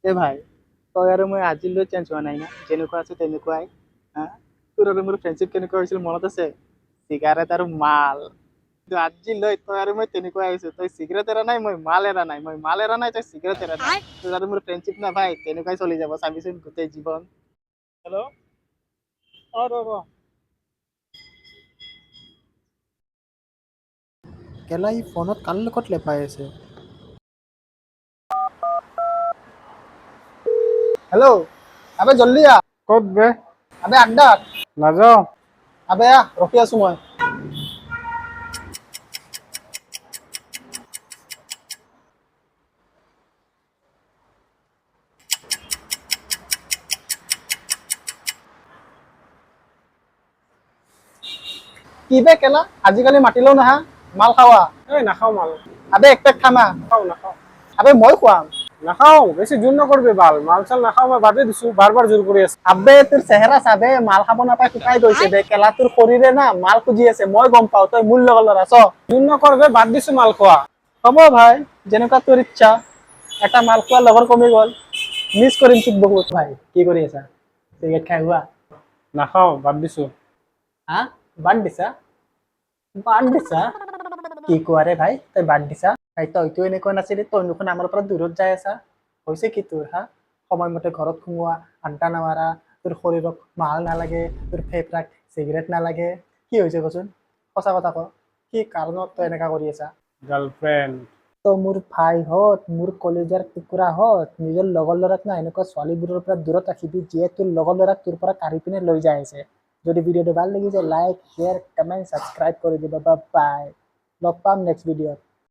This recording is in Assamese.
এ ভাই তই আৰু মই আজিলৈ চেঞ্জ হোৱা নাই না, যেনেকুৱা আছো তেনেকুৱাই। হা, তোৰ আৰু মোৰ ফ্ৰেণ্ডশ্বিপ কেনেকুৱা হৈছিল মনত আছে? চিগাৰেট আৰু মাল। কিন্তু আজিলৈ তই আৰু মই তেনেকুৱাই আহিছো। তই চিগাৰেট এৰা নাই, মই মাল এৰা নাই, মই মাল এৰা নাই, তই চিগাৰেট এৰা নাই। তোৰ আৰু মোৰ ফ্ৰেণ্ডশ্বিপ না ভাই তেনেকুৱাই চলি যাব চাবিচোন গোটেই জীৱন। হেল্ল', অ ৰ কেলা ই ফোনত কাৰ লগত লেপাই আছে? হেল্ল', আবে জল্দি আ। ক'ত বে? আবে আড্ডাত। নাযাওঁ। আবে আহ, ৰখি আছো মই। কি বে কেলা, আজিকালি মাতিলেও নাহা? মাল খাৱা? এই নাখাওঁ মাল। আবে এক পেক খামা। নাখাওঁ নাখাওঁ। আবে মই খুৱাম। নাখাওঁ, বেছি জোৰ নকৰিবি বাল। মাল চাল নাখাওঁ, মই বাদে দিছোঁ। বাৰ বাৰ জোৰ কৰি আছে। আবে তোৰ চেহেৰা চাবে, মাল খাব নাপাই শুকাই গৈছে বে। কেলা তোৰ শৰীৰে না মাল খুজি আছে, মই গম পাওঁ। তই মোৰ লগত লৰা চ। জোৰ নকৰ বে, বাদ দিছোঁ মাল খোৱা। হ'ব ভাই, যেনেকুৱা তোৰ ইচ্ছা। এটা মাল খোৱা লগৰ কমি গ'ল। মিছ কৰিম তোক বহুত। ভাই কি কৰি আছা? চিগাৰেট খাই হোৱা? নাখাওঁ, বাদ দিছোঁ। হা, বাদ দিছা? বাদ দিছা? কি কোৱা ৰে ভাই, তই বাদ দিছা? ভাই তইতো এনেকুৱা নাছিলি, তই দেখোন আমাৰ পৰা দূৰত যাই আছা। হৈছে কি তোৰ হা? সময়মতে ঘৰত সোমোৱা, আড্ডা নামাৰা, তোৰ শৰীৰক মাল নালাগে, তোৰ ফেফৰাক চিগাৰেট নালাগে। কি হৈছে কচোন? সঁচা কথা ক, কি কাৰণত তই এনেকা কৰি আছা? গাৰ্লফ্ৰেণ্ড। তই মোৰ ভাই হত, মোৰ কলেজৰ টুকুৰা হত, নিজৰ লগৰ ল'ৰাক না এনেকুৱা ছোৱালীবোৰৰ পৰা দূৰত ৰাখিবি যিয়ে তোৰ লগৰ ল'ৰাক তোৰ পৰা কাঢ়ি পিনে লৈ যাই আছে। যদি ভিডিঅ'টো ভাল লাগিছে লাইক, শ্বেয়াৰ, কমেণ্ট, ছাবস্ক্ৰাইব কৰি দিবা। বাই। লগ পাম নেক্সট ভিডিঅ'ত।